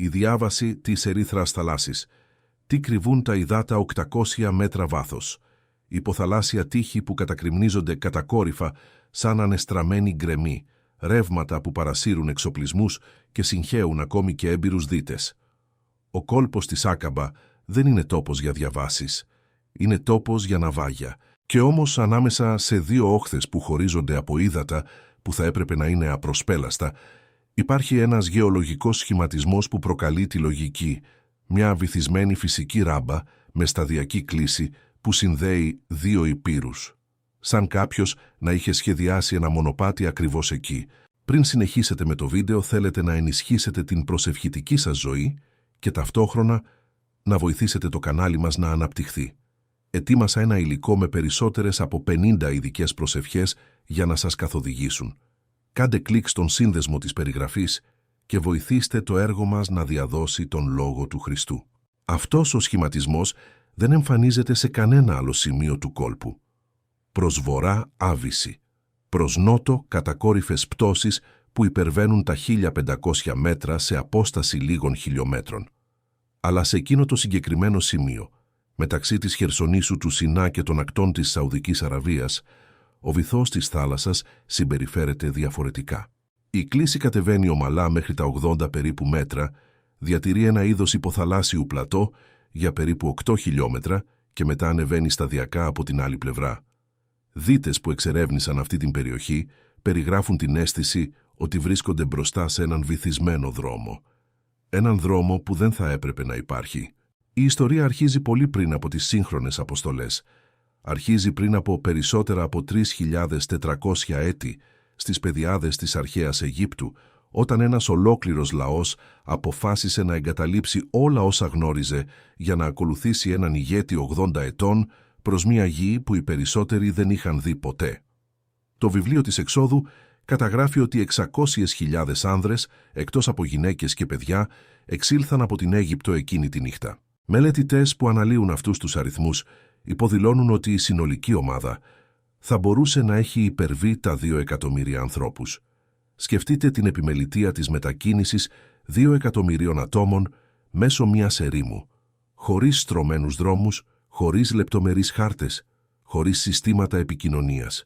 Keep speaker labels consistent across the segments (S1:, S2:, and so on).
S1: Η διάβαση της ερύθρας θαλάσσης. Τι κρυβούν τα υδάτα 800 μέτρα βάθος. Υποθαλάσσια τείχη που κατακρημνίζονται κατακόρυφα σαν ανεστραμμένοι γκρεμοί, ρεύματα που παρασύρουν εξοπλισμούς και συγχέουν ακόμη και έμπειρους δίτες. Ο κόλπος της Άκαμπα δεν είναι τόπος για διαβάσεις. Είναι τόπος για ναυάγια. Και όμως ανάμεσα σε δύο όχθες που χωρίζονται από ύδατα που θα έπρεπε να είναι απροσπέλαστα, υπάρχει ένας γεωλογικός σχηματισμός που προκαλεί τη λογική, μια βυθισμένη φυσική ράμπα με σταδιακή κλίση που συνδέει δύο υπήρους. Σαν κάποιος να είχε σχεδιάσει ένα μονοπάτι ακριβώς εκεί. Πριν συνεχίσετε με το βίντεο, θέλετε να ενισχύσετε την προσευχητική σας ζωή και ταυτόχρονα να βοηθήσετε το κανάλι μας να αναπτυχθεί. Ετοίμασα ένα υλικό με περισσότερες από 50 ειδικές προσευχές για να σας καθοδηγήσουν. Κάντε κλικ στον σύνδεσμο της περιγραφής και βοηθήστε το έργο μας να διαδώσει τον Λόγο του Χριστού. Αυτός ο σχηματισμός δεν εμφανίζεται σε κανένα άλλο σημείο του κόλπου. Προς βορρά άβυση, προς νότο κατακόρυφες πτώσεις που υπερβαίνουν τα 1500 μέτρα σε απόσταση λίγων χιλιόμετρων. Αλλά σε εκείνο το συγκεκριμένο σημείο, μεταξύ της Χερσονήσου του Σινά και των ακτών της Σαουδικής Αραβίας, ο βυθός της θάλασσας συμπεριφέρεται διαφορετικά. Η κλίση κατεβαίνει ομαλά μέχρι τα 80 περίπου μέτρα, διατηρεί ένα είδος υποθαλάσσιου πλατό για περίπου 8 χιλιόμετρα και μετά ανεβαίνει σταδιακά από την άλλη πλευρά. Δίτες που εξερεύνησαν αυτή την περιοχή περιγράφουν την αίσθηση ότι βρίσκονται μπροστά σε έναν βυθισμένο δρόμο. Έναν δρόμο που δεν θα έπρεπε να υπάρχει. Η ιστορία αρχίζει πολύ πριν από τις σύγχρονες αποστολές. Αρχίζει πριν από περισσότερα από 3.400 έτη στις πεδιάδες της αρχαίας Αιγύπτου, όταν ένας ολόκληρος λαός αποφάσισε να εγκαταλείψει όλα όσα γνώριζε για να ακολουθήσει έναν ηγέτη 80 ετών προς μια γη που οι περισσότεροι δεν είχαν δει ποτέ. Το βιβλίο της Εξόδου καταγράφει ότι 600.000 άνδρες, εκτός από γυναίκες και παιδιά, εξήλθαν από την Αίγυπτο εκείνη τη νύχτα. Μελετητές που αναλύουν αυτούς τους αριθμούς υποδηλώνουν ότι η συνολική ομάδα θα μπορούσε να έχει υπερβεί τα 2 εκατομμύρια ανθρώπους. Σκεφτείτε την επιμελητεία της μετακίνησης 2 εκατομμυρίων ατόμων μέσω μιας ερήμου, χωρίς στρωμένους δρόμους, χωρίς λεπτομερείς χάρτες, χωρίς συστήματα επικοινωνίας.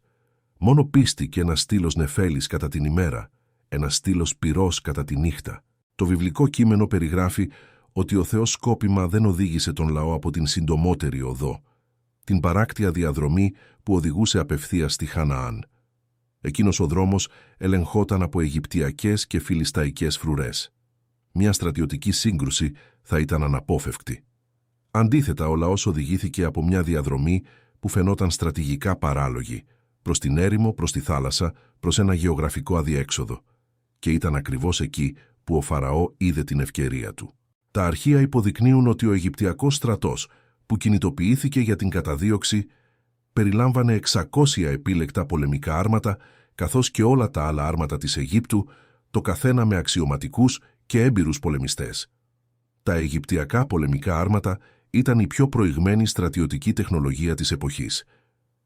S1: Μόνο πίστη και ένας στήλος νεφέλης κατά την ημέρα, ένας στήλος πυρός κατά τη νύχτα. Το βιβλικό κείμενο περιγράφει ότι ο Θεός σκόπιμα δεν οδήγησε τον λαό από την συντομότερη οδό, την παράκτια διαδρομή που οδηγούσε απευθείας στη Χαναάν. Εκείνος ο δρόμος ελεγχόταν από αιγυπτιακές και φιλισταϊκές φρουρές. Μια στρατιωτική σύγκρουση θα ήταν αναπόφευκτη. Αντίθετα, ο λαός οδηγήθηκε από μια διαδρομή που φαινόταν στρατηγικά παράλογη, προς την έρημο, προς τη θάλασσα, προς ένα γεωγραφικό αδιέξοδο. Και ήταν ακριβώς εκεί που ο Φαραώ είδε την ευκαιρία του. Τα αρχεία υποδεικνύουν ότι ο Αιγυπτιακός στρατός, που κινητοποιήθηκε για την καταδίωξη, περιλάμβανε 600 επίλεκτα πολεμικά άρματα, καθώς και όλα τα άλλα άρματα της Αιγύπτου, το καθένα με αξιωματικούς και έμπειρους πολεμιστές. Τα Αιγυπτιακά πολεμικά άρματα ήταν η πιο προηγμένη στρατιωτική τεχνολογία της εποχής.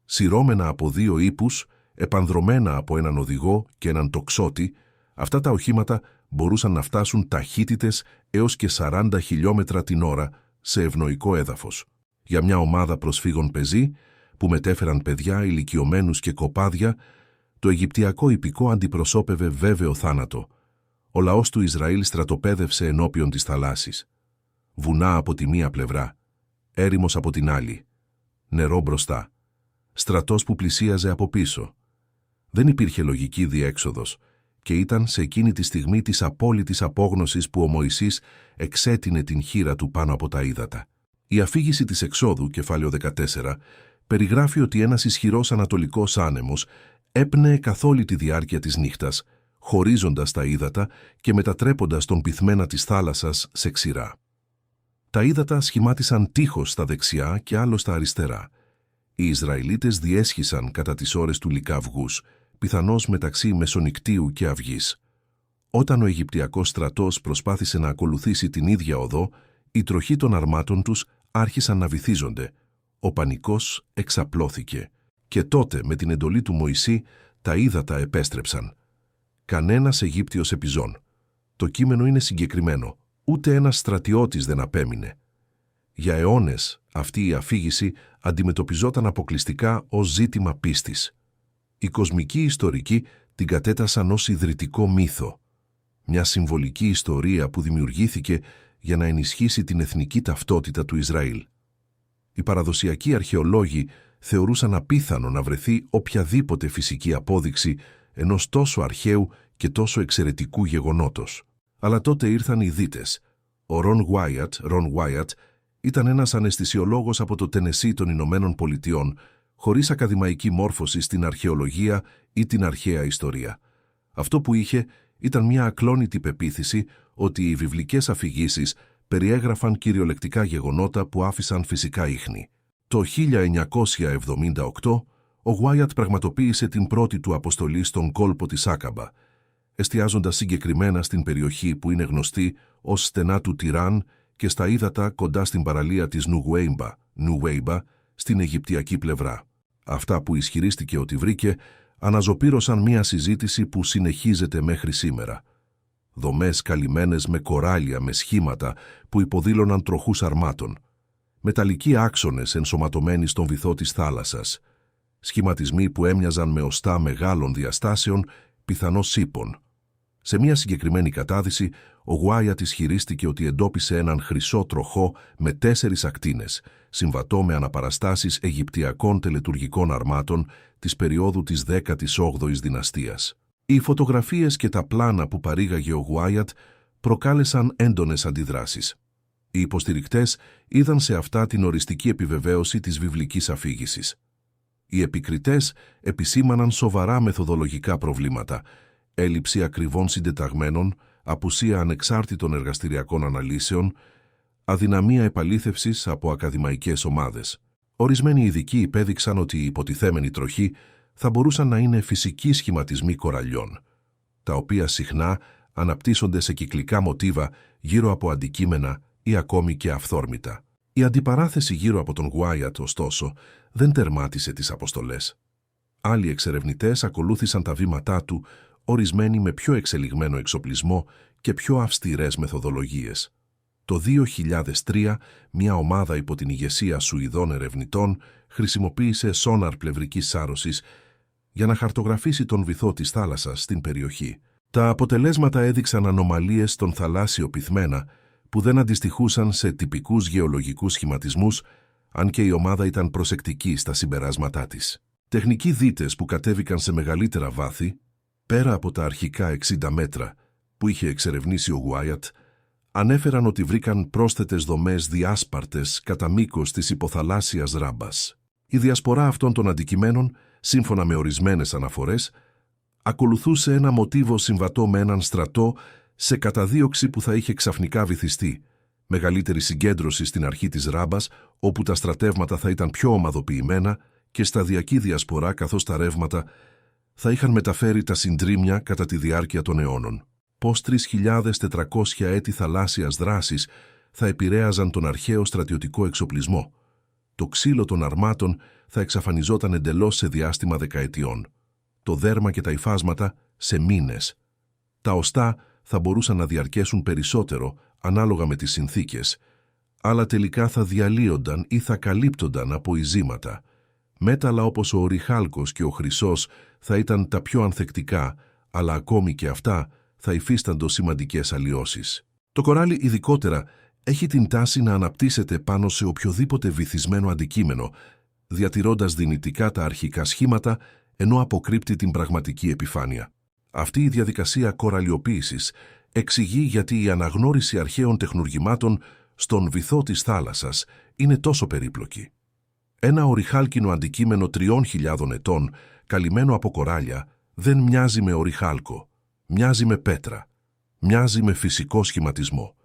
S1: Σειρώμενα από 2 ύπους, επανδρωμένα από έναν οδηγό και έναν τοξότη, αυτά τα οχήματα μπορούσαν να φτάσουν ταχύτητες έως και 40 χιλιόμετρα την ώρα σε ευνοϊκό έδαφος. Για μια ομάδα προσφύγων πεζή, που μετέφεραν παιδιά, ηλικιωμένους και κοπάδια, το Αιγυπτιακό ιππικό αντιπροσώπευε βέβαιο θάνατο. Ο λαός του Ισραήλ στρατοπέδευσε ενώπιον της θαλάσσης. Βουνά από τη μία πλευρά, έρημος από την άλλη, νερό μπροστά, στρατός που πλησίαζε από πίσω. Δεν υπήρχε λογική διέξοδος και ήταν σε εκείνη τη στιγμή της απόλυτης απόγνωσης που ο Μωυσής εξέτεινε την χείρα του πάνω από τα ύδατα. Η αφήγηση της Εξόδου, κεφάλαιο 14, περιγράφει ότι ένας ισχυρός ανατολικός άνεμος έπνεε καθ' όλη τη διάρκεια της νύχτας, χωρίζοντας τα ύδατα και μετατρέποντας τον πυθμένα της θάλασσας σε ξηρά. Τα ύδατα σχημάτισαν τείχος στα δεξιά και άλλο στα αριστερά. Οι Ισραηλίτες διέσχισαν κατά τις ώρες του λυκαυγούς, πιθανώς μεταξύ μεσονικτίου και αυγής. Όταν ο Αιγυπτιακός στρατός προσπάθησε να ακολουθήσει την ίδια οδό, οι τροχοί των αρμάτων τους άρχισαν να βυθίζονται. Ο πανικός εξαπλώθηκε. Και τότε, με την εντολή του Μωυσή, τα ύδατα επέστρεψαν. Κανένας Αιγύπτιος επιζών. Το κείμενο είναι συγκεκριμένο. Ούτε ένας στρατιώτης δεν απέμεινε. Για αιώνες αυτή η αφήγηση αντιμετωπιζόταν αποκλειστικά ως ζήτημα πίστης. Οι κοσμικοί ιστορικοί την κατέτασαν ως ιδρυτικό μύθο. Μια συμβολική ιστορία που δημιουργήθηκε για να ενισχύσει την εθνική ταυτότητα του Ισραήλ. Οι παραδοσιακοί αρχαιολόγοι θεωρούσαν απίθανο να βρεθεί οποιαδήποτε φυσική απόδειξη ενός τόσο αρχαίου και τόσο εξαιρετικού γεγονότος. Αλλά τότε ήρθαν οι δίτες. Ο Ρον Γουάιατ, ήταν ένας αναισθησιολόγος από το Τενεσί των Ηνωμένων Πολιτειών, χωρίς ακαδημαϊκή μόρφωση στην αρχαιολογία ή την αρχαία ιστορία. Αυτό που είχε ήταν μια ακλόνητη πεποίθηση ότι οι βιβλικές αφηγήσεις περιέγραφαν κυριολεκτικά γεγονότα που άφησαν φυσικά ίχνη. Το 1978, ο Γουάιατ πραγματοποίησε την πρώτη του αποστολή στον κόλπο της Άκαμπα, εστιάζοντας συγκεκριμένα στην περιοχή που είναι ως στενά του Τιράν και στα ύδατα κοντά στην παραλία της Νουέιμπα, στην Αιγυπτιακή πλευρά. Αυτά που ισχυρίστηκε ότι βρήκε αναζωπήρωσαν μια συζήτηση που συνεχίζεται μέχρι σήμερα. Δομές καλυμμένες με κοράλια, με σχήματα που υποδήλωναν τροχούς αρμάτων. Μεταλλικοί άξονες ενσωματωμένοι στον βυθό της θάλασσας. Σχηματισμοί που έμοιαζαν με οστά μεγάλων διαστάσεων, πιθανώς ύπων. Σε μια συγκεκριμένη κατάδυση, ο Γουάιατ ισχυρίστηκε ότι εντόπισε έναν χρυσό τροχό με 4 ακτίνες, συμβατό με αναπαραστάσεις αιγυπτιακών τελετουργικών αρμάτων της περίοδου της 18ης δυναστείας. Οι φωτογραφίες και τα πλάνα που παρήγαγε ο Γουάιατ προκάλεσαν έντονες αντιδράσεις. Οι υποστηρικτές είδαν σε αυτά την οριστική επιβεβαίωση της βιβλικής αφήγησης. Οι επικριτές επισήμαναν σοβαρά μεθοδολογικά προβλήματα, έλλειψη ακριβών συντεταγμένων, απουσία ανεξάρτητων εργαστηριακών αναλύσεων, αδυναμία επαλήθευσης από ακαδημαϊκές ομάδες. Ορισμένοι ειδικοί υπέδειξαν ότι οι υποτιθέμενοι τροχοί θα μπορούσαν να είναι φυσικοί σχηματισμοί κοραλιών, τα οποία συχνά αναπτύσσονται σε κυκλικά μοτίβα γύρω από αντικείμενα ή ακόμη και αυθόρμητα. Η αντιπαράθεση γύρω από τον Γουάιατ, ωστόσο, δεν τερμάτισε τις αποστολές. Άλλοι εξερευνητές ακολούθησαν τα βήματά του, ορισμένοι με πιο εξελιγμένο εξοπλισμό και πιο αυστηρές μεθοδολογίες. Το 2003, μια ομάδα υπό την ηγεσία Σουηδών ερευνητών χρησιμοποίησε σόναρ πλευρικής σάρωσης για να χαρτογραφήσει τον βυθό της θάλασσας στην περιοχή. Τα αποτελέσματα έδειξαν ανομαλίες στον θαλάσσιο πυθμένα που δεν αντιστοιχούσαν σε τυπικούς γεωλογικούς σχηματισμούς, αν και η ομάδα ήταν προσεκτική στα συμπεράσματά της. Τεχνικοί δίτες που κατέβηκαν σε μεγαλύτερα βάθη, πέρα από τα αρχικά 60 μέτρα που είχε εξερευνήσει ο Γουάιατ, ανέφεραν ότι βρήκαν πρόσθετες δομές διάσπαρτες κατά μήκος της υποθαλάσσιας ράμπας. Η διασπορά αυτών των αντικειμένων, σύμφωνα με ορισμένες αναφορές, ακολουθούσε ένα μοτίβο συμβατό με έναν στρατό σε καταδίωξη που θα είχε ξαφνικά βυθιστεί, μεγαλύτερη συγκέντρωση στην αρχή της ράμπας, όπου τα στρατεύματα θα ήταν πιο ομαδοποιημένα, και σταδιακή διασπορά καθώς τα ρεύματα θα είχαν μεταφέρει τα συντρίμμια κατά τη διάρκεια των αιώνων. Πως 3.400 έτη θαλάσσιας δράσης θα επηρέαζαν τον αρχαίο στρατιωτικό εξοπλισμό. Το ξύλο των αρμάτων θα εξαφανιζόταν εντελώς σε διάστημα δεκαετιών. Το δέρμα και τα υφάσματα σε μήνες. Τα οστά θα μπορούσαν να διαρκέσουν περισσότερο ανάλογα με τις συνθήκες, αλλά τελικά θα διαλύονταν ή θα καλύπτονταν από ειζήματα. Μέταλλα όπως ο οριχάλκος και ο χρυσός θα ήταν τα πιο ανθεκτικά, αλλά ακόμη και αυτά θα υφίσταντο σημαντικές αλλοιώσεις. Το κοράλι ειδικότερα έχει την τάση να αναπτύσσεται πάνω σε οποιοδήποτε βυθισμένο αντικείμενο, διατηρώντας δυνητικά τα αρχικά σχήματα, ενώ αποκρύπτει την πραγματική επιφάνεια. Αυτή η διαδικασία κοραλιοποίησης εξηγεί γιατί η αναγνώριση αρχαίων τεχνουργημάτων στον βυθό της θάλασσας είναι τόσο περίπλοκη. Ένα οριχάλκινο αντικείμενο 3.000 ετών, καλυμμένο από κοράλια, δεν μοιάζει με οριχάλκο, μοιάζει με πέτρα, μοιάζει με φυσικό σχηματισμό.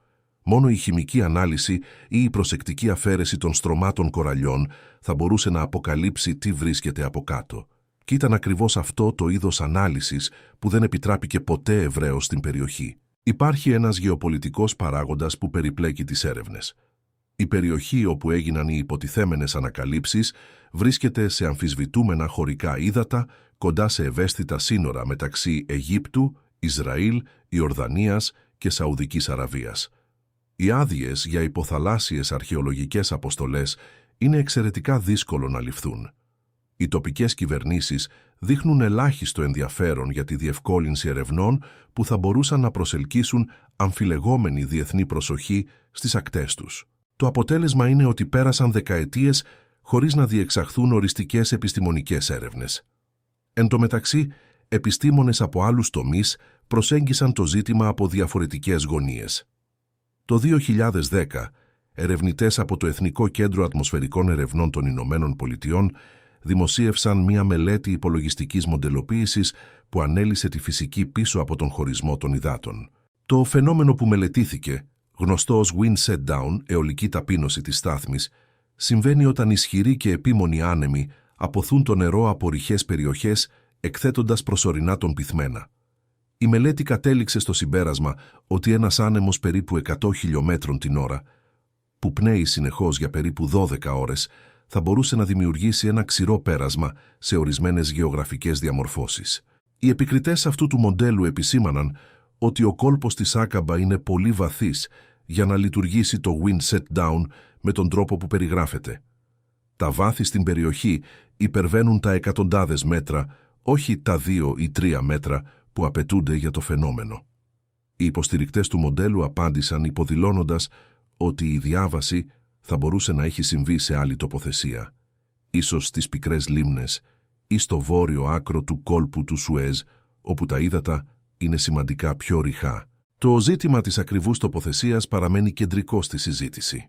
S1: Μόνο η χημική ανάλυση ή η προσεκτική αφαίρεση των στρωμάτων κοραλιών θα μπορούσε να αποκαλύψει τι βρίσκεται από κάτω. Και ήταν ακριβώς αυτό το είδος ανάλυσης που δεν επιτράπηκε ποτέ ευρέως στην περιοχή. Υπάρχει ένας γεωπολιτικός παράγοντας που περιπλέκει τις έρευνες. Η περιοχή όπου έγιναν οι υποτιθέμενες ανακαλύψεις βρίσκεται σε αμφισβητούμενα χωρικά ύδατα, κοντά σε ευαίσθητα σύνορα μεταξύ Αιγύπτου, Ισραήλ, Ιορδανίας και Σαουδικής Αραβίας. Οι άδειες για υποθαλάσσιες αρχαιολογικές αποστολές είναι εξαιρετικά δύσκολο να ληφθούν. Οι τοπικές κυβερνήσεις δείχνουν ελάχιστο ενδιαφέρον για τη διευκόλυνση ερευνών που θα μπορούσαν να προσελκύσουν αμφιλεγόμενη διεθνή προσοχή στις ακτές τους. Το αποτέλεσμα είναι ότι πέρασαν δεκαετίες χωρίς να διεξαχθούν οριστικές επιστημονικές έρευνες. Εν τω μεταξύ, επιστήμονες από άλλους τομείς προσέγγισαν το ζήτημα από διαφορετικές γωνίες. Το 2010, ερευνητές από το Εθνικό Κέντρο Ατμοσφαιρικών Ερευνών των Ηνωμένων Πολιτειών δημοσίευσαν μία μελέτη υπολογιστικής μοντελοποίησης που ανέλυσε τη φυσική πίσω από τον χωρισμό των υδάτων. Το φαινόμενο που μελετήθηκε, γνωστό ως wind set down, αιωλική ταπείνωση της στάθμης, συμβαίνει όταν ισχυροί και επίμονοι άνεμοι αποθούν το νερό από ρηχές περιοχές, εκθέτοντας προσωρινά τον πυθμένα. Η μελέτη κατέληξε στο συμπέρασμα ότι ένας άνεμος περίπου 100 χιλιόμετρων την ώρα, που πνέει συνεχώς για περίπου 12 ώρες, θα μπορούσε να δημιουργήσει ένα ξηρό πέρασμα σε ορισμένες γεωγραφικές διαμορφώσεις. Οι επικριτές αυτού του μοντέλου επισήμαναν ότι ο κόλπος της Άκαμπα είναι πολύ βαθύς για να λειτουργήσει το wind set down με τον τρόπο που περιγράφεται. Τα βάθη στην περιοχή υπερβαίνουν τα εκατοντάδες μέτρα, όχι τα 2 ή 3 μέτρα που απαιτούνται για το φαινόμενο. Οι υποστηρικτές του μοντέλου απάντησαν υποδηλώνοντας ότι η διάβαση θα μπορούσε να έχει συμβεί σε άλλη τοποθεσία, ίσως στις πικρές λίμνες ή στο βόρειο άκρο του κόλπου του Σουέζ, όπου τα ύδατα είναι σημαντικά πιο ρηχά. Το ζήτημα της ακριβούς τοποθεσίας παραμένει κεντρικό στη συζήτηση.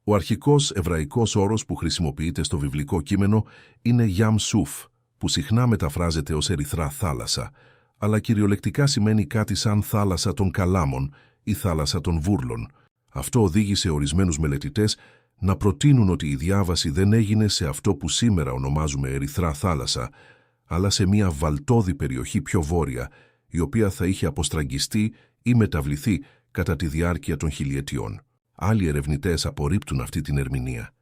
S1: Ο αρχικός εβραϊκός όρος που χρησιμοποιείται στο βιβλικό κείμενο είναι Yam Suf, που συχνά μεταφράζεται ως ερυθρά θάλασσα, αλλά κυριολεκτικά σημαίνει κάτι σαν θάλασσα των καλάμων ή θάλασσα των βούρλων. Αυτό οδήγησε ορισμένους μελετητές να προτείνουν ότι η διάβαση δεν έγινε σε αυτό που σήμερα ονομάζουμε ερυθρά θάλασσα, αλλά σε μια βαλτώδη περιοχή πιο βόρεια, η οποία θα είχε αποστραγγιστεί ή μεταβληθεί κατά τη διάρκεια των χιλιετιών. Άλλοι ερευνητές απορρίπτουν αυτή την ερμηνεία.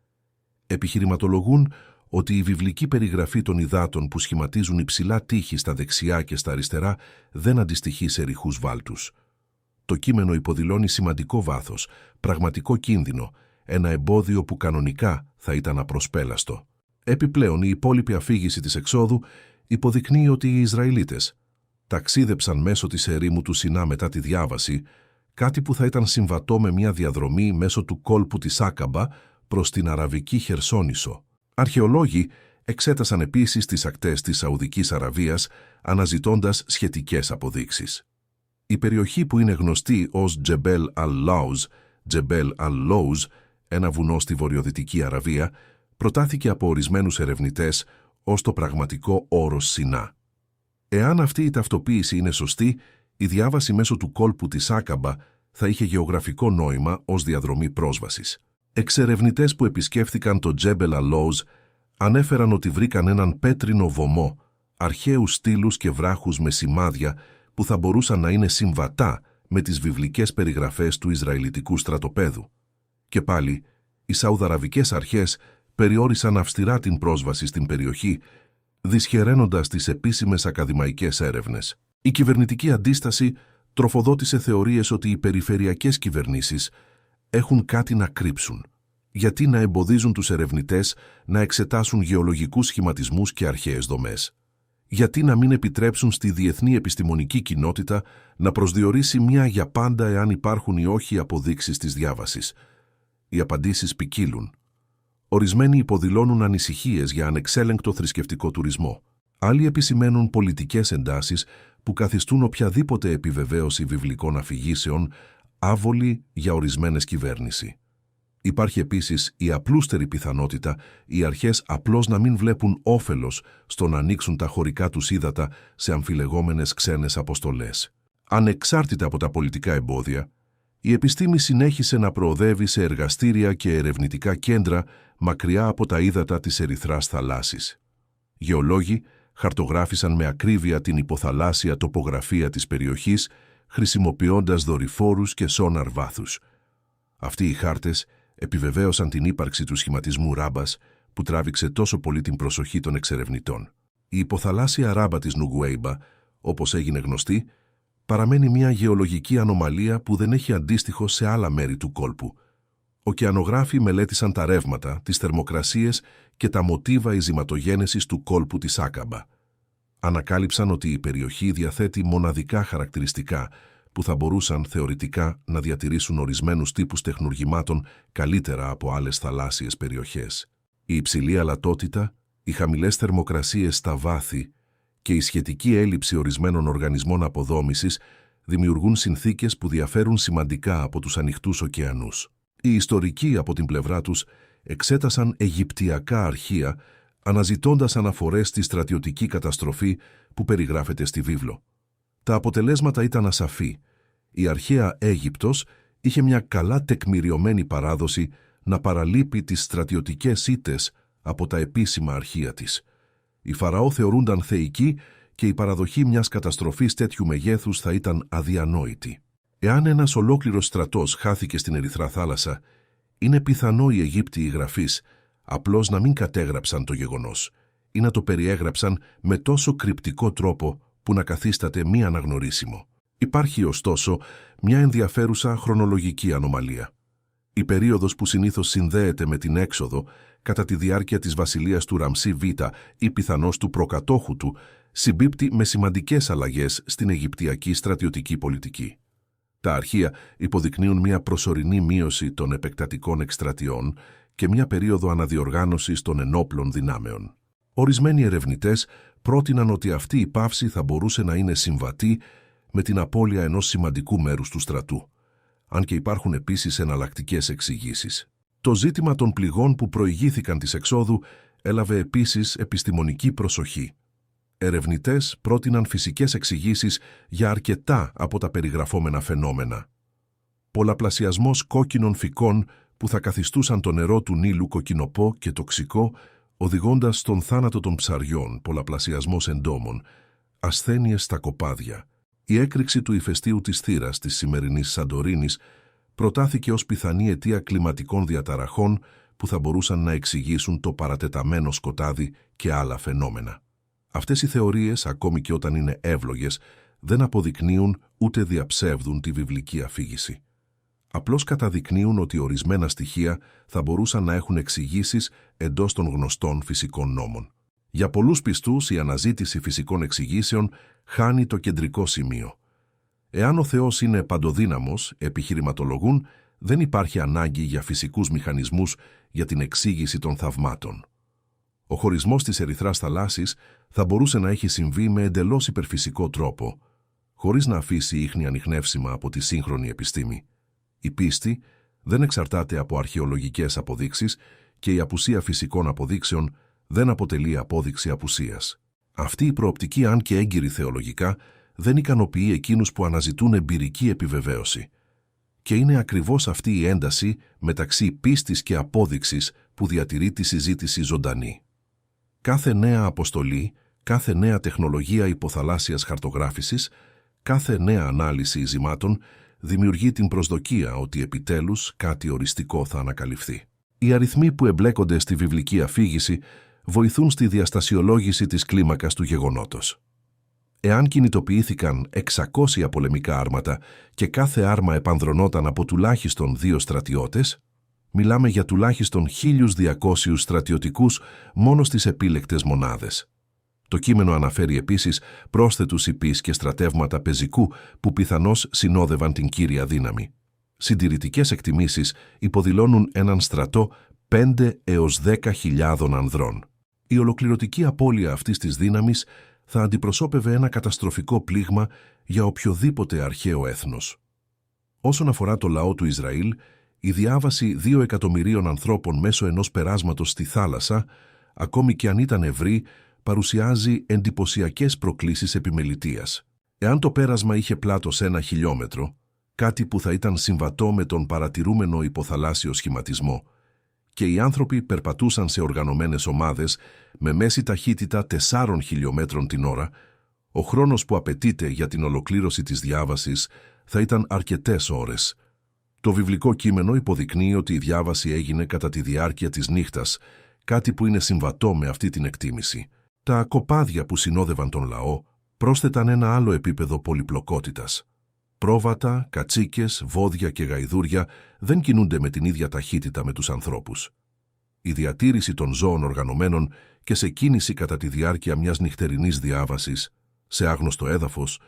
S1: Επιχειρηματολογούν ότι η βιβλική περιγραφή των υδάτων που σχηματίζουν υψηλά τείχη στα δεξιά και στα αριστερά δεν αντιστοιχεί σε ρηχούς βάλτους. Το κείμενο υποδηλώνει σημαντικό βάθος, πραγματικό κίνδυνο, ένα εμπόδιο που κανονικά θα ήταν απροσπέλαστο. Επιπλέον, η υπόλοιπη αφήγηση της εξόδου υποδεικνύει ότι οι Ισραηλίτες ταξίδεψαν μέσω της ερήμου του Σινά μετά τη διάβαση, κάτι που θα ήταν συμβατό με μια διαδρομή μέσω του κόλπου της Άκαμπα προς την Αραβική Χερσόνησο. Αρχαιολόγοι εξέτασαν επίσης τις ακτές της Σαουδικής Αραβίας, αναζητώντας σχετικές αποδείξεις. Η περιοχή που είναι γνωστή ως Τζεμπέλ Al-Lawz, ένα βουνό στη βορειοδυτική Αραβία, προτάθηκε από ορισμένους ερευνητές ως το πραγματικό όρος Σινά. Εάν αυτή η ταυτοποίηση είναι σωστή, η διάβαση μέσω του κόλπου της Άκαμπα θα είχε γεωγραφικό νόημα ως διαδρομή πρόσβασης. Εξερευνητές που επισκέφθηκαν το Τζεμπέλ Al-Lawz ανέφεραν ότι βρήκαν έναν πέτρινο βωμό, αρχαίους στήλους και βράχους με σημάδια που θα μπορούσαν να είναι συμβατά με τις βιβλικές περιγραφές του Ισραηλιτικού στρατοπέδου. Και πάλι, οι Σαουδαραβικές αρχές περιόρισαν αυστηρά την πρόσβαση στην περιοχή, δυσχεραίνοντας τις επίσημες ακαδημαϊκές έρευνες. Η κυβερνητική αντίσταση τροφοδότησε θεωρίες ότι οι περιφερειακές κυβερνήσεις έχουν κάτι να κρύψουν. Γιατί να εμποδίζουν τους ερευνητές να εξετάσουν γεωλογικούς σχηματισμούς και αρχαίες δομές? Γιατί να μην επιτρέψουν στη διεθνή επιστημονική κοινότητα να προσδιορίσει μια για πάντα εάν υπάρχουν ή όχι αποδείξεις της διάβασης? Οι απαντήσεις ποικίλουν. Ορισμένοι υποδηλώνουν ανησυχίες για ανεξέλεγκτο θρησκευτικό τουρισμό. Άλλοι επισημαίνουν πολιτικές εντάσεις που καθιστούν οποιαδήποτε επιβεβαίωση βιβλικών αφηγήσεων άβολη για ορισμένες κυβέρνηση. Υπάρχει επίσης η απλούστερη πιθανότητα οι αρχές απλώς να μην βλέπουν όφελος στο να ανοίξουν τα χωρικά τους ύδατα σε αμφιλεγόμενες ξένες αποστολές. Ανεξάρτητα από τα πολιτικά εμπόδια, η επιστήμη συνέχισε να προοδεύει σε εργαστήρια και ερευνητικά κέντρα μακριά από τα ύδατα της ερυθράς θαλάσσης. Γεωλόγοι χαρτογράφησαν με ακρίβεια την υποθαλάσσια τοπογραφία της περιοχής, χρησιμοποιώντας δορυφόρους και σόναρ βάθους. Αυτοί οι χάρτες επιβεβαίωσαν την ύπαρξη του σχηματισμού ράμπας που τράβηξε τόσο πολύ την προσοχή των εξερευνητών. Η υποθαλάσσια ράμπα της Νουγκουέιμπα, όπως έγινε γνωστή, παραμένει μια γεωλογική ανομαλία που δεν έχει αντίστοιχο σε άλλα μέρη του κόλπου. Ωκεανογράφοι μελέτησαν τα ρεύματα, τις θερμοκρασίες και τα μοτίβα ειζηματογένεσης του κόλπου της Άκαμπα. Ανακάλυψαν ότι η περιοχή διαθέτει μοναδικά χαρακτηριστικά που θα μπορούσαν θεωρητικά να διατηρήσουν ορισμένους τύπους τεχνουργημάτων καλύτερα από άλλες θαλάσσιες περιοχές. Η υψηλή αλατότητα, οι χαμηλές θερμοκρασίες στα βάθη και η σχετική έλλειψη ορισμένων οργανισμών αποδόμησης δημιουργούν συνθήκες που διαφέρουν σημαντικά από τους ανοιχτούς ωκεανούς. Οι ιστορικοί από την πλευρά τους εξέτασαν αιγυπτιακά αρχεία αναζητώντας αναφορές στη στρατιωτική καταστροφή που περιγράφεται στη βίβλο. Τα αποτελέσματα ήταν ασαφή. Η αρχαία Αίγυπτος είχε μια καλά τεκμηριωμένη παράδοση να παραλείπει τις στρατιωτικές ήττες από τα επίσημα αρχεία της. Οι Φαραώ θεωρούνταν θεϊκοί και η παραδοχή μιας καταστροφής τέτοιου μεγέθους θα ήταν αδιανόητη. Εάν ένας ολόκληρος στρατός χάθηκε στην Ερυθρά θάλασσα, είναι πιθανό οι Αιγύπτιοι γραφείς απλώς να μην κατέγραψαν το γεγονός ή να το περιέγραψαν με τόσο κρυπτικό τρόπο που να καθίσταται μη αναγνωρίσιμο. Υπάρχει ωστόσο μια ενδιαφέρουσα χρονολογική ανομαλία. Η περίοδος που συνήθως συνδέεται με την έξοδο κατά τη διάρκεια της βασιλείας του Ραμσή Β ή πιθανώς του προκατόχου του συμπίπτει με σημαντικές αλλαγές στην Αιγυπτιακή στρατιωτική πολιτική. Τα αρχεία υποδεικνύουν μια προσωρινή μείωση των επεκτατικών εκστρατιών και μια περίοδο αναδιοργάνωσης των ενόπλων δυνάμεων. Ορισμένοι ερευνητές πρότειναν ότι αυτή η παύση θα μπορούσε να είναι συμβατή με την απώλεια ενός σημαντικού μέρους του στρατού, αν και υπάρχουν επίσης εναλλακτικές εξηγήσεις. Το ζήτημα των πληγών που προηγήθηκαν της εξόδου έλαβε επίσης επιστημονική προσοχή. Ερευνητές πρότειναν φυσικές εξηγήσεις για αρκετά από τα περιγραφόμενα φαινόμενα. Πολλαπλασιασμός κόκκινων φυκών που θα καθιστούσαν το νερό του Νείλου κοκκινοπό και τοξικό, οδηγώντας στον θάνατο των ψαριών, πολλαπλασιασμός εντόμων, ασθένειες στα κοπάδια. Η έκρηξη του ηφαιστείου της θύρας της σημερινής Σαντορίνης προτάθηκε ως πιθανή αιτία κλιματικών διαταραχών που θα μπορούσαν να εξηγήσουν το παρατεταμένο σκοτάδι και άλλα φαινόμενα. Αυτές οι θεωρίες, ακόμη και όταν είναι εύλογες, δεν αποδεικνύουν ούτε διαψεύδουν τη βιβλική αφήγηση. Απλώς καταδεικνύουν ότι ορισμένα στοιχεία θα μπορούσαν να έχουν εξηγήσεις εντός των γνωστών φυσικών νόμων. Για πολλούς πιστούς, η αναζήτηση φυσικών εξηγήσεων χάνει το κεντρικό σημείο. Εάν ο Θεός είναι παντοδύναμος, επιχειρηματολογούν, δεν υπάρχει ανάγκη για φυσικούς μηχανισμούς για την εξήγηση των θαυμάτων. Ο χωρισμός της Ερυθράς θαλάσσης θα μπορούσε να έχει συμβεί με εντελώς υπερφυσικό τρόπο, χωρίς να αφήσει ίχνη ανιχνεύσιμα από τη σύγχρονη επιστήμη. Η πίστη δεν εξαρτάται από αρχαιολογικές αποδείξεις και η απουσία φυσικών αποδείξεων δεν αποτελεί απόδειξη απουσίας. Αυτή η προοπτική, αν και έγκυρη θεολογικά, δεν ικανοποιεί εκείνους που αναζητούν εμπειρική επιβεβαίωση. Και είναι ακριβώς αυτή η ένταση μεταξύ πίστης και απόδειξης που διατηρεί τη συζήτηση ζωντανή. Κάθε νέα αποστολή, κάθε νέα τεχνολογία υποθαλάσσιας χαρτογράφησης, κάθε νέα ανάλυση ειζημάτων δημιουργεί την προσδοκία ότι επιτέλους κάτι οριστικό θα ανακαλυφθεί. Οι αριθμοί που εμπλέκονται στη βιβλική αφήγηση βοηθούν στη διαστασιολόγηση της κλίμακας του γεγονότος. Εάν κινητοποιήθηκαν 600 πολεμικά άρματα και κάθε άρμα επανδρωνόταν από τουλάχιστον 2 στρατιώτες, μιλάμε για τουλάχιστον 1.200 στρατιωτικούς μόνο στις επίλεκτες μονάδες. Το κείμενο αναφέρει επίσης πρόσθετους υπείς και στρατεύματα πεζικού που πιθανώς συνόδευαν την κύρια δύναμη. Συντηρητικές εκτιμήσεις υποδηλώνουν έναν στρατό 5 έως 10.000 ανδρών. Η ολοκληρωτική απώλεια αυτής της δύναμης θα αντιπροσώπευε ένα καταστροφικό πλήγμα για οποιοδήποτε αρχαίο έθνος. Όσον αφορά το λαό του Ισραήλ, η διάβαση 2 εκατομμυρίων ανθρώπων μέσω ενός περάσματος στη θάλασσα, ακόμη και αν ήταν ευρύ, παρουσιάζει εντυπωσιακές προκλήσεις επιμελητείας. Εάν το πέρασμα είχε πλάτος 1 χιλιόμετρο, κάτι που θα ήταν συμβατό με τον παρατηρούμενο υποθαλάσσιο σχηματισμό, και οι άνθρωποι περπατούσαν σε οργανωμένες ομάδες με μέση ταχύτητα 4 χιλιόμετρων την ώρα, ο χρόνος που απαιτείται για την ολοκλήρωση της διάβασης θα ήταν αρκετές ώρες. Το βιβλικό κείμενο υποδεικνύει ότι η διάβαση έγινε κατά τη διάρκεια της νύχτας, κάτι που είναι συμβατό με αυτή την εκτίμηση. Τα κοπάδια που συνόδευαν τον λαό, πρόσθεταν ένα άλλο επίπεδο πολυπλοκότητας. Πρόβατα, κατσίκες, βόδια και γαϊδούρια δεν κινούνται με την ίδια ταχύτητα με τους ανθρώπους. Η διατήρηση των ζώων οργανωμένων και σε κίνηση κατά τη διάρκεια μιας νυχτερινής διάβασης, σε άγνωστο έδαφος,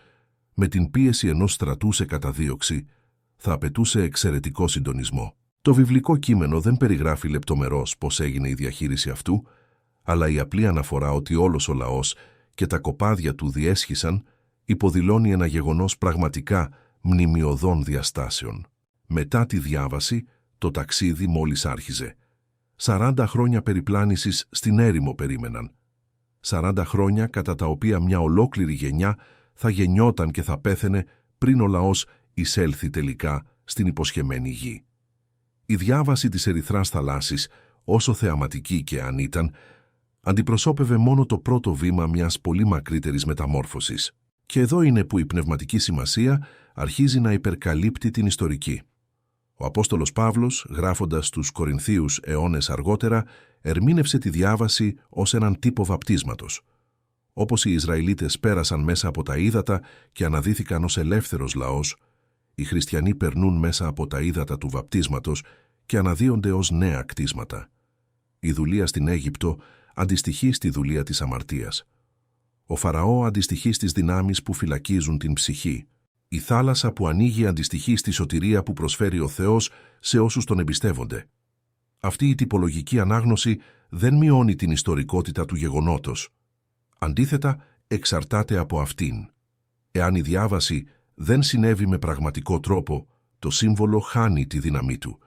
S1: με την πίεση ενός στρατού σε καταδίωξη, θα απαιτούσε εξαιρετικό συντονισμό. Το βιβλικό κείμενο δεν περιγράφει λεπτομερώς πώς έγινε η διαχείριση αυτού, αλλά η απλή αναφορά ότι όλος ο λαός και τα κοπάδια του διέσχισαν υποδηλώνει ένα γεγονός πραγματικά μνημιωδών διαστάσεων. Μετά τη διάβαση, το ταξίδι μόλις άρχιζε. 40 χρόνια περιπλάνησης στην έρημο περίμεναν. 40 χρόνια κατά τα οποία μια ολόκληρη γενιά θα γεννιόταν και θα πέθαινε πριν ο λαός εισέλθει τελικά στην υποσχεμένη γη. Η διάβαση της ερυθράς θαλάσσης, όσο θεαματική και αν ήταν, αντιπροσώπευε μόνο το πρώτο βήμα μιας πολύ μακρύτερης μεταμόρφωσης. Και εδώ είναι που η πνευματική σημασία αρχίζει να υπερκαλύπτει την ιστορική. Ο Απόστολος Παύλος, γράφοντας τους Κορινθίους αιώνες αργότερα, ερμήνευσε τη διάβαση ως έναν τύπο βαπτίσματος. Όπως οι Ισραηλίτες πέρασαν μέσα από τα ύδατα και αναδύθηκαν ως ελεύθερος λαός, οι χριστιανοί περνούν μέσα από τα ύδατα του βαπτίσματος και αναδύονται ως νέα κτίσματα. Η δουλεία στην Αίγυπτο αντιστοιχεί στη δουλεία της αμαρτίας. Ο Φαραώ αντιστοιχεί στις δυνάμεις που φυλακίζουν την ψυχή. Η θάλασσα που ανοίγει αντιστοιχεί στη σωτηρία που προσφέρει ο Θεός σε όσους τον εμπιστεύονται. Αυτή η τυπολογική ανάγνωση δεν μειώνει την ιστορικότητα του γεγονότος. Αντίθετα, εξαρτάται από αυτήν. Εάν η διάβαση δεν συνέβη με πραγματικό τρόπο, το σύμβολο χάνει τη δύναμή του.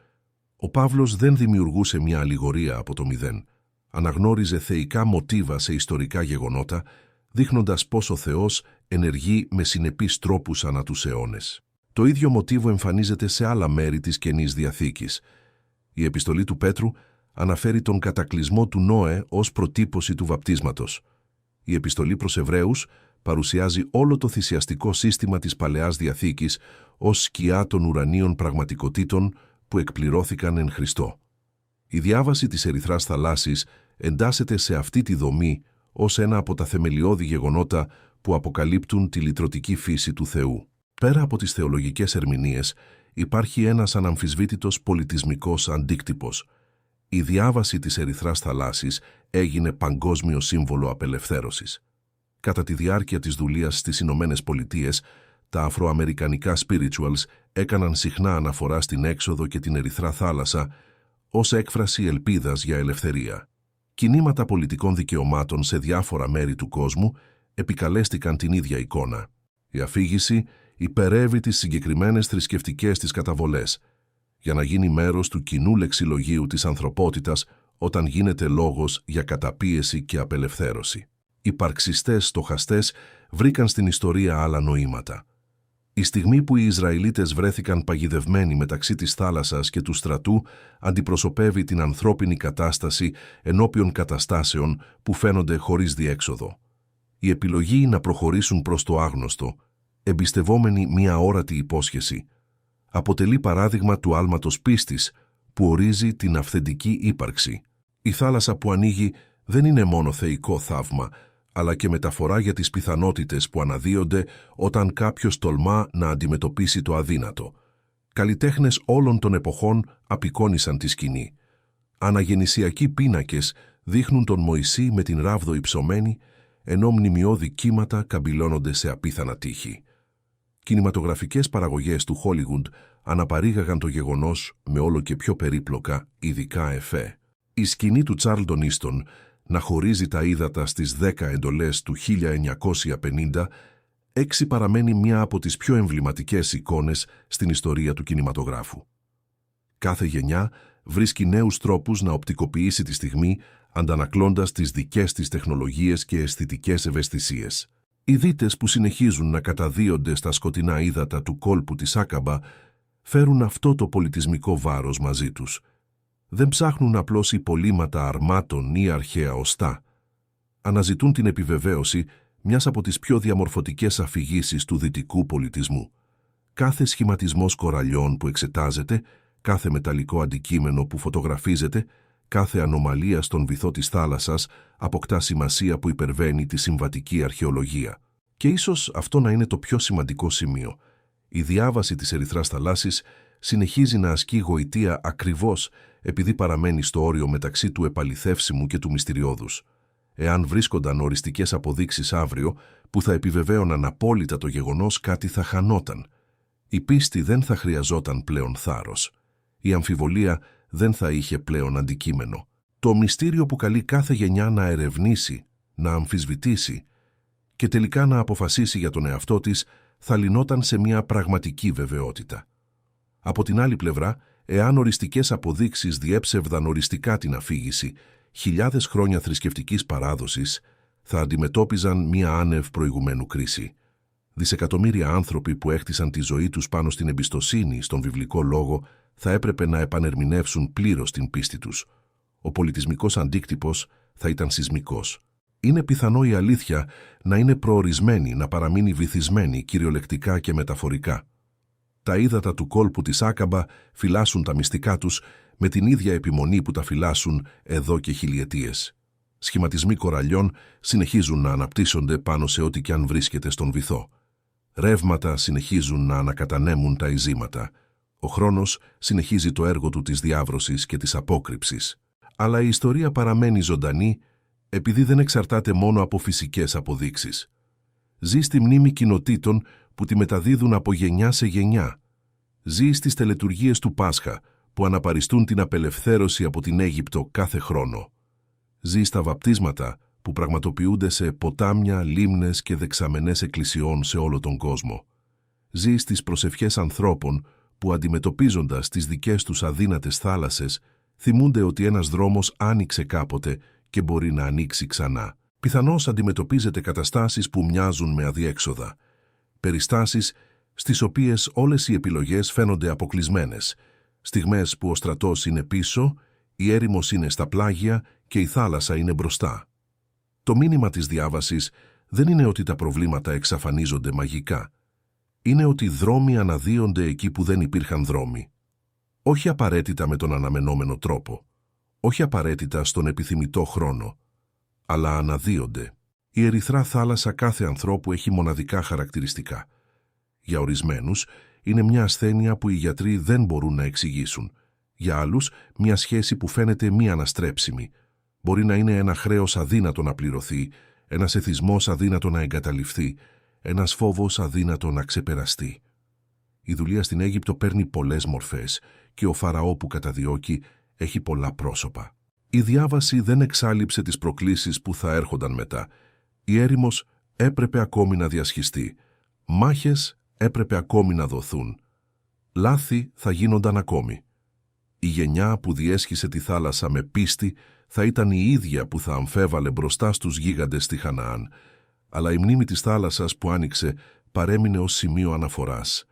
S1: Ο Παύλος δεν δημιουργούσε μια αλληγορία από το μηδέν. Αναγνώριζε θεϊκά μοτίβα σε ιστορικά γεγονότα, δείχνοντας πως ο Θεός ενεργεί με συνεπείς τρόπους ανά τους αιώνες. Το ίδιο μοτίβο εμφανίζεται σε άλλα μέρη της Καινής Διαθήκης. Η επιστολή του Πέτρου αναφέρει τον κατακλυσμό του Νόε ως προτύπωση του βαπτίσματος. Η επιστολή προς Εβραίους παρουσιάζει όλο το θυσιαστικό σύστημα της Παλαιάς Διαθήκης ως σκιά των ουρανίων πραγματικοτήτων που εκπληρώθηκαν εν Χριστώ. Η διάβαση της ερυθράς θαλάσσης εντάσσεται σε αυτή τη δομή ως ένα από τα θεμελιώδη γεγονότα που αποκαλύπτουν τη λυτρωτική φύση του Θεού. Πέρα από τις θεολογικές ερμηνείες, υπάρχει ένας αναμφισβήτητος πολιτισμικός αντίκτυπος. Η διάβαση της ερυθράς θαλάσσης έγινε παγκόσμιο σύμβολο απελευθέρωσης. Κατά τη διάρκεια της δουλείας στις Ηνωμένες Πολιτείες, τα αφροαμερικανικά spirituals έκαναν συχνά αναφορά στην έξοδο και την ερυθρά θάλασσα ως έκφραση ελπίδας για ελευθερία. Κινήματα πολιτικών δικαιωμάτων σε διάφορα μέρη του κόσμου επικαλέστηκαν την ίδια εικόνα. Η αφήγηση υπερεύει τις συγκεκριμένες θρησκευτικές της καταβολές, για να γίνει μέρος του κοινού λεξιλογίου της ανθρωπότητας όταν γίνεται λόγος για καταπίεση και απελευθέρωση. Οι παρξιστές στοχαστές βρήκαν στην ιστορία άλλα νοήματα. Η στιγμή που οι Ισραηλίτες βρέθηκαν παγιδευμένοι μεταξύ της θάλασσας και του στρατού αντιπροσωπεύει την ανθρώπινη κατάσταση ενώπιον καταστάσεων που φαίνονται χωρίς διέξοδο. Η επιλογή να προχωρήσουν προς το άγνωστο, εμπιστευόμενοι μια αόρατη υπόσχεση, αποτελεί παράδειγμα του άλματος πίστης που ορίζει την αυθεντική ύπαρξη. Η θάλασσα που ανοίγει δεν είναι μόνο θεϊκό θαύμα, αλλά και μεταφορά για τις πιθανότητες που αναδύονται όταν κάποιος τολμά να αντιμετωπίσει το αδύνατο. Καλλιτέχνες όλων των εποχών απεικόνισαν τη σκηνή. Αναγεννησιακοί πίνακες δείχνουν τον Μωυσή με την ράβδο υψωμένη, ενώ μνημιώδη κύματα καμπυλώνονται σε απίθανα τείχη. Κινηματογραφικές παραγωγές του Χόλιγουντ αναπαρήγαγαν το γεγονός με όλο και πιο περίπλοκα ειδικά εφέ. Η σκηνή του Τσάρλτον Ίστον να χωρίζει τα ύδατα στις 10 εντολές του 1950, παραμένει μια από τις πιο εμβληματικές εικόνες στην ιστορία του κινηματογράφου. Κάθε γενιά βρίσκει νέους τρόπους να οπτικοποιήσει τη στιγμή, αντανακλώντας τις δικές της τεχνολογίες και αισθητικές ευαισθησίες. Οι δίτες που συνεχίζουν να καταδύονται στα σκοτεινά ύδατα του κόλπου της Άκαμπα φέρουν αυτό το πολιτισμικό βάρος μαζί τους. Δεν ψάχνουν απλώς υπολείμματα αρμάτων ή αρχαία οστά. Αναζητούν την επιβεβαίωση μιας από τις πιο διαμορφωτικές αφηγήσεις του δυτικού πολιτισμού. Κάθε σχηματισμός κοραλιών που εξετάζεται, κάθε μεταλλικό αντικείμενο που φωτογραφίζεται, κάθε ανομαλία στον βυθό της θάλασσας αποκτά σημασία που υπερβαίνει τη συμβατική αρχαιολογία. Και ίσως αυτό να είναι το πιο σημαντικό σημείο. Η διάβαση της Ερυθράς θαλάσσης συνεχίζει να ασκεί γοητεία ακριβώς επειδή παραμένει στο όριο μεταξύ του επαληθεύσιμου και του μυστηριώδους. Εάν βρίσκονταν οριστικές αποδείξεις αύριο που θα επιβεβαίωναν απόλυτα το γεγονός, κάτι θα χανόταν. Η πίστη δεν θα χρειαζόταν πλέον θάρρος. Η αμφιβολία δεν θα είχε πλέον αντικείμενο. Το μυστήριο που καλεί κάθε γενιά να ερευνήσει, να αμφισβητήσει και τελικά να αποφασίσει για τον εαυτό της θα λυνόταν σε μια πραγματική βεβαιότητα. Από την άλλη πλευρά, εάν οριστικές αποδείξεις διέψευδαν οριστικά την αφήγηση, χιλιάδες χρόνια θρησκευτικής παράδοσης θα αντιμετώπιζαν μια άνευ προηγουμένου κρίση. Δισεκατομμύρια άνθρωποι που έχτισαν τη ζωή τους πάνω στην εμπιστοσύνη στον βιβλικό λόγο θα έπρεπε να επανερμηνεύσουν πλήρως την πίστη τους. Ο πολιτισμικός αντίκτυπος θα ήταν σεισμικός. Είναι πιθανό η αλήθεια να είναι προορισμένη, να παραμείνει βυθισμένη κυριολεκτικά και μεταφορικά. Τα ύδατα του κόλπου της Άκαμπα φυλάσσουν τα μυστικά τους με την ίδια επιμονή που τα φυλάσσουν εδώ και χιλιετίες. Σχηματισμοί κοραλιών συνεχίζουν να αναπτύσσονται πάνω σε ό,τι κι αν βρίσκεται στον βυθό. Ρεύματα συνεχίζουν να ανακατανέμουν τα ειζήματα. Ο χρόνος συνεχίζει το έργο του της διάβρωσης και της απόκρυψης. Αλλά η ιστορία παραμένει ζωντανή επειδή δεν εξαρτάται μόνο από φυσικές αποδείξεις. Ζει στη μνήμη κοινοτήτων που τη μεταδίδουν από γενιά σε γενιά. Ζει στις τελετουργίες του Πάσχα που αναπαριστούν την απελευθέρωση από την Αίγυπτο κάθε χρόνο. Ζει στα βαπτίσματα που πραγματοποιούνται σε ποτάμια, λίμνες και δεξαμενές εκκλησιών σε όλο τον κόσμο. Ζει στις προσευχές ανθρώπων που αντιμετωπίζοντας τις δικές τους αδύνατες θάλασσες θυμούνται ότι ένας δρόμος άνοιξε κάποτε και μπορεί να ανοίξει ξανά. Πιθανώς αντιμετωπίζετε καταστάσεις που μοιάζουν με αδιέξοδα. Περιστάσεις στις οποίες όλες οι επιλογές φαίνονται αποκλεισμένες. Στιγμές που ο στρατός είναι πίσω, η έρημος είναι στα πλάγια και η θάλασσα είναι μπροστά. Το μήνυμα της διάβασης δεν είναι ότι τα προβλήματα εξαφανίζονται μαγικά. Είναι ότι δρόμοι αναδύονται εκεί που δεν υπήρχαν δρόμοι. Όχι απαραίτητα με τον αναμενόμενο τρόπο. Όχι απαραίτητα στον επιθυμητό χρόνο. Αλλά αναδύονται. Η ερυθρά θάλασσα κάθε ανθρώπου έχει μοναδικά χαρακτηριστικά. Για ορισμένους είναι μια ασθένεια που οι γιατροί δεν μπορούν να εξηγήσουν. Για άλλους μια σχέση που φαίνεται μη αναστρέψιμη. Μπορεί να είναι ένα χρέος αδύνατο να πληρωθεί, ένας εθισμός αδύνατο να εγκαταλειφθεί, ένας φόβος αδύνατο να ξεπεραστεί. Η δουλεία στην Αίγυπτο παίρνει πολλές μορφές και ο Φαραώ που καταδιώκει έχει πολλά πρόσωπα. Η διάβαση δεν εξάλειψε τις προκλήσεις που θα έρχονταν μετά. Η έρημος έπρεπε ακόμη να διασχιστεί. Μάχες έπρεπε ακόμη να δοθούν. Λάθη θα γίνονταν ακόμη. Η γενιά που διέσχισε τη θάλασσα με πίστη θα ήταν η ίδια που θα αμφέβαλε μπροστά στους γίγαντες στη Χαναάν. Αλλά η μνήμη της θάλασσας που άνοιξε παρέμεινε ως σημείο αναφοράς.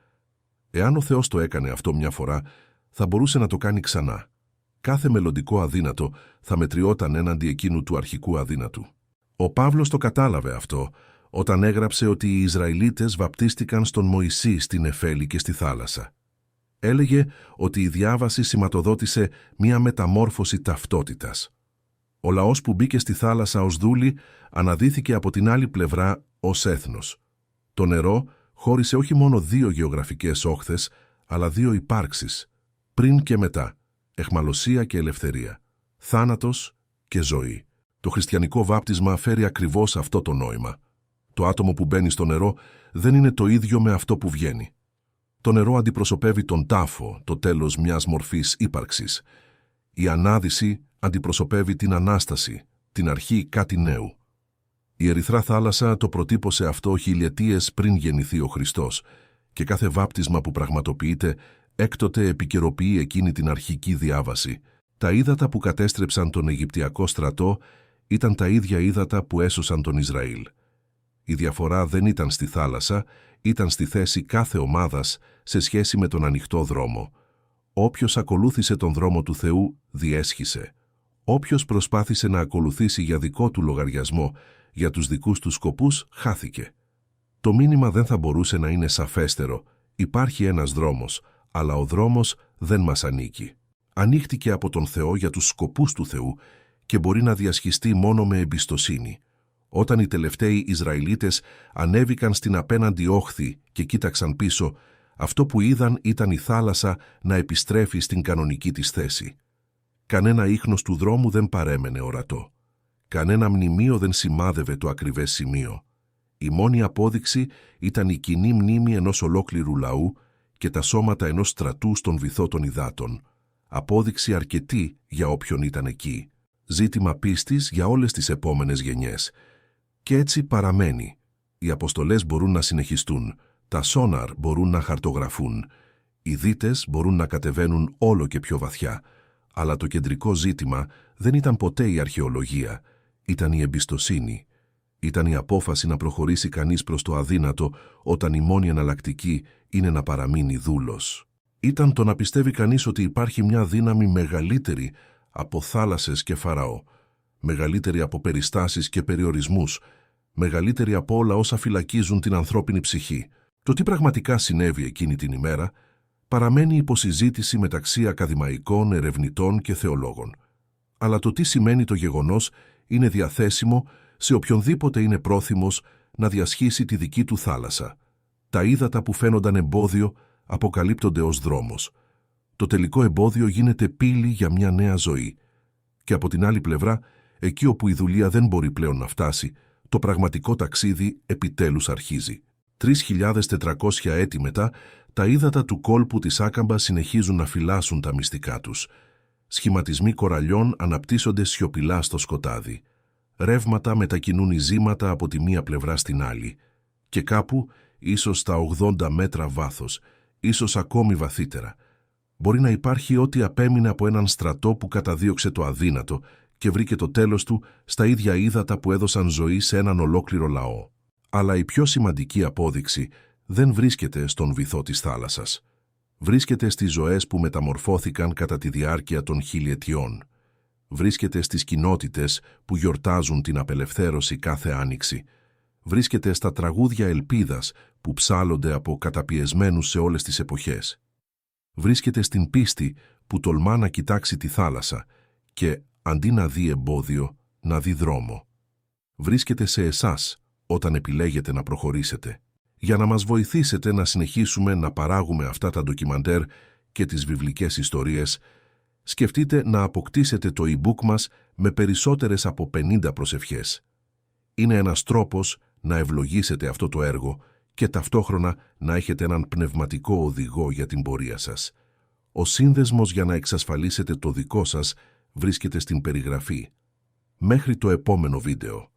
S1: Εάν ο Θεός το έκανε αυτό μια φορά, θα μπορούσε να το κάνει ξανά. Κάθε μελλοντικό αδύνατο θα μετριόταν έναντι εκείνου του αρχικού αδύνατου. Ο Παύλος το κατάλαβε αυτό όταν έγραψε ότι οι Ισραηλίτες βαπτίστηκαν στον Μωυσή στην Νεφέλη και στη θάλασσα. Έλεγε ότι η διάβαση σηματοδότησε μία μεταμόρφωση ταυτότητας. Ο λαός που μπήκε στη θάλασσα ως δούλη αναδύθηκε από την άλλη πλευρά ως έθνος. Το νερό χώρισε όχι μόνο δύο γεωγραφικές όχθες, αλλά δύο υπάρξεις, πριν και μετά, αιχμαλωσία και ελευθερία, θάνατος και ζωή. Το χριστιανικό βάπτισμα φέρει ακριβώς αυτό το νόημα. Το άτομο που μπαίνει στο νερό δεν είναι το ίδιο με αυτό που βγαίνει. Το νερό αντιπροσωπεύει τον τάφο, το τέλος μιας μορφής ύπαρξης. Η ανάδυση αντιπροσωπεύει την Ανάσταση, την αρχή κάτι νέου. Η Ερυθρά θάλασσα το προτύπωσε αυτό χιλιετίες πριν γεννηθεί ο Χριστός και κάθε βάπτισμα που πραγματοποιείται έκτοτε επικαιροποιεί εκείνη την αρχική διάβαση. Τα ύδατα που κατέστρεψαν τον Αιγυπτιακό στρατό ήταν τα ίδια ύδατα που έσωσαν τον Ισραήλ. Η διαφορά δεν ήταν στη θάλασσα, ήταν στη θέση κάθε ομάδας σε σχέση με τον ανοιχτό δρόμο. Όποιος ακολούθησε τον δρόμο του Θεού διέσχισε. Όποιος προσπάθησε να ακολουθήσει για δικό του λογαριασμό, για τους δικούς του σκοπούς, χάθηκε. Το μήνυμα δεν θα μπορούσε να είναι σαφέστερο. Υπάρχει ένας δρόμος, αλλά ο δρόμος δεν μας ανήκει. Ανοίχτηκε από τον Θεό για τους σκοπούς του Θεού και μπορεί να διασχιστεί μόνο με εμπιστοσύνη. Όταν οι τελευταίοι Ισραηλίτες ανέβηκαν στην απέναντι όχθη και κοίταξαν πίσω, αυτό που είδαν ήταν η θάλασσα να επιστρέφει στην κανονική της θέση. Κανένα ίχνος του δρόμου δεν παρέμενε ορατό. Κανένα μνημείο δεν σημάδευε το ακριβές σημείο. Η μόνη απόδειξη ήταν η κοινή μνήμη ενός ολόκληρου λαού και τα σώματα ενός στρατού στον βυθό των υδάτων. Απόδειξη αρκετή για όποιον ήταν εκεί. Ζήτημα πίστης για όλες τις επόμενες γενιές. Και έτσι παραμένει. Οι αποστολές μπορούν να συνεχιστούν. Τα σόναρ μπορούν να χαρτογραφούν. Οι δίτες μπορούν να κατεβαίνουν όλο και πιο βαθιά. Αλλά το κεντρικό ζήτημα δεν ήταν ποτέ η αρχαιολογία. Ήταν η εμπιστοσύνη. Ήταν η απόφαση να προχωρήσει κανείς προς το αδύνατο όταν η μόνη εναλλακτική είναι να παραμείνει δούλος. Ήταν το να πιστεύει κανείς ότι υπάρχει μια δύναμη μεγαλύτερη από θάλασσες και Φαραώ, μεγαλύτερη από περιστάσεις και περιορισμούς, μεγαλύτερη από όλα όσα φυλακίζουν την ανθρώπινη ψυχή. Το τι πραγματικά συνέβη εκείνη την ημέρα παραμένει υποσυζήτηση μεταξύ ακαδημαϊκών, ερευνητών και θεολόγων. Αλλά το τι σημαίνει το γεγονός είναι διαθέσιμο σε οποιονδήποτε είναι πρόθυμος να διασχίσει τη δική του θάλασσα. Τα ύδατα που φαίνονταν εμπόδιο αποκαλύπτονται ως δρόμος. Το τελικό εμπόδιο γίνεται πύλη για μια νέα ζωή. Και από την άλλη πλευρά, εκεί όπου η δουλεία δεν μπορεί πλέον να φτάσει, το πραγματικό ταξίδι επιτέλους αρχίζει. 3.400 έτη μετά, τα ύδατα του κόλπου της Άκαμπα συνεχίζουν να φυλάσσουν τα μυστικά τους. Σχηματισμοί κοραλιών αναπτύσσονται σιωπηλά στο σκοτάδι. Ρεύματα μετακινούν ειζήματα από τη μία πλευρά στην άλλη. Και κάπου, ίσως στα 80 μέτρα βάθος, ίσως ακόμη βαθύτερα, μπορεί να υπάρχει ό,τι απέμεινε από έναν στρατό που καταδίωξε το αδύνατο και βρήκε το τέλος του στα ίδια ύδατα που έδωσαν ζωή σε έναν ολόκληρο λαό. Αλλά η πιο σημαντική απόδειξη δεν βρίσκεται στον βυθό της θάλασσας. Βρίσκεται στις ζωές που μεταμορφώθηκαν κατά τη διάρκεια των χιλιετιών. Βρίσκεται στις κοινότητες που γιορτάζουν την απελευθέρωση κάθε άνοιξη. Βρίσκεται στα τραγούδια ελπίδας που ψάλλονται από καταπιεσμένους σε όλες τις εποχές. Βρίσκεται στην πίστη που τολμά να κοιτάξει τη θάλασσα και, αντί να δει εμπόδιο, να δει δρόμο. Βρίσκεται σε εσάς όταν επιλέγετε να προχωρήσετε. Για να μας βοηθήσετε να συνεχίσουμε να παράγουμε αυτά τα ντοκιμαντέρ και τις βιβλικές ιστορίες, σκεφτείτε να αποκτήσετε το e-book μας με περισσότερες από 50 προσευχές. Είναι ένας τρόπος να ευλογήσετε αυτό το έργο και ταυτόχρονα να έχετε έναν πνευματικό οδηγό για την πορεία σας. Ο σύνδεσμος για να εξασφαλίσετε το δικό σας βρίσκεται στην περιγραφή. Μέχρι το επόμενο βίντεο.